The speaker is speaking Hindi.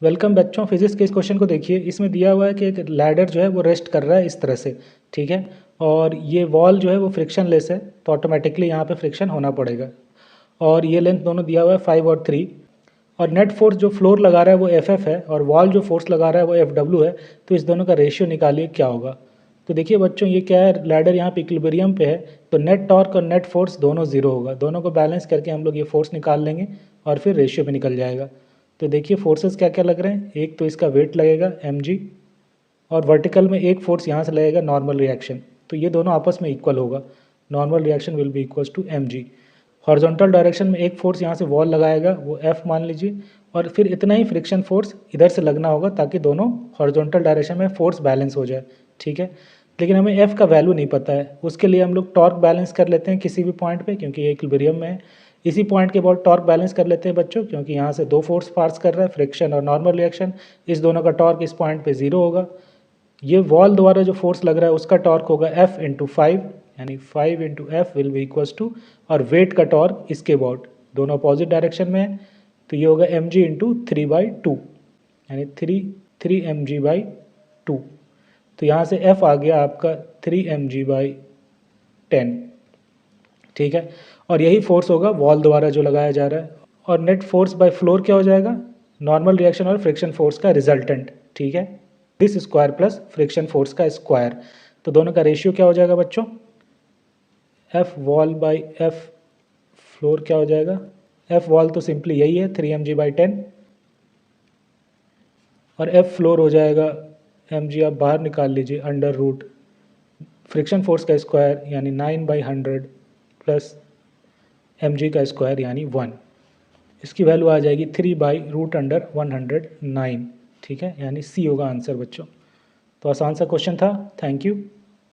वेलकम बच्चों, फिजिक्स के इस क्वेश्चन को देखिए। इसमें दिया हुआ है कि एक लैडर जो है वो रेस्ट कर रहा है इस तरह से, ठीक है। और ये वॉल जो है वो फ्रिक्शन लेस है, तो ऑटोमेटिकली यहाँ पे फ्रिक्शन होना पड़ेगा। और ये लेंथ दोनों दिया हुआ है 5 और 3। और नेट फोर्स जो फ्लोर लगा रहा है वो एफ है, और वॉल जो फोर्स लगा रहा है वो एफ है। तो इस दोनों का रेशियो निकालिए क्या होगा। तो देखिए बच्चों, ये क्या है, लैडर यहाँ पे इक्विलिब्रियम पे है, तो नेट टॉर्क और नेट फोर्स दोनों जीरो होगा। दोनों को बैलेंस करके हम लोग ये फोर्स निकाल लेंगे और फिर रेशियो पे निकल जाएगा। तो देखिए फोर्सेस क्या क्या लग रहे हैं। एक तो इसका वेट लगेगा mg, और वर्टिकल में एक फोर्स यहाँ से लगेगा नॉर्मल रिएक्शन। तो ये दोनों आपस में इक्वल होगा। Normal reaction will be equals to mg। Horizontal direction में एक फोर्स यहाँ से वॉल लगाएगा, वो F मान लीजिए, और फिर इतना ही फ्रिक्शन फोर्स इधर से लगना होगा ताकि दोनों हॉरिजॉन्टल डायरेक्शन में फोर्स बैलेंस हो जाए, ठीक है। लेकिन हमें F का वैल्यू नहीं पता है, उसके लिए हम लोग टॉर्क बैलेंस कर लेते हैं किसी भी पॉइंट पे, क्योंकि ये इक्विलिब्रियम में है। इसी पॉइंट के बाद टॉर्क बैलेंस कर लेते हैं बच्चों, क्योंकि यहाँ से दो फोर्स पास कर रहा है, फ्रिक्शन और नॉर्मल रिएक्शन। इस दोनों का टॉर्क इस पॉइंट पे जीरो होगा। ये वॉल द्वारा जो फोर्स लग रहा है उसका टॉर्क होगा F इंटू 5, यानी 5 into F will be equals to, और वेट का टॉर्क इसके अबाउट, दोनों अपोजिट डायरेक्शन में है, तो ये होगा mg इंटू 3/2, यानी 3 mg/2। तो यहाँ से F आ गया आपका 3 mg/10, ठीक है। और यही फोर्स होगा वॉल द्वारा जो लगाया जा रहा है। और नेट फोर्स बाय फ्लोर क्या हो जाएगा, नॉर्मल रिएक्शन और फ्रिक्शन फोर्स का रिजल्टेंट, ठीक है। This square plus friction force का स्क्वायर। तो दोनों का रेशियो क्या हो जाएगा बच्चों, F wall by F floor क्या हो जाएगा। एफ वॉल तो सिंपली यही है 3 mg/10, और एफ फ्लोर हो जाएगा mg, आप बाहर निकाल लीजिए, अंडर रूट फ्रिक्शन फोर्स का स्क्वायर यानी 9/100 प्लस mg का स्क्वायर यानी 1। इसकी वैल्यू आ जाएगी 3/√109, ठीक है, यानी सी होगा आंसर बच्चों। तो आसान सा क्वेश्चन था। Thank you.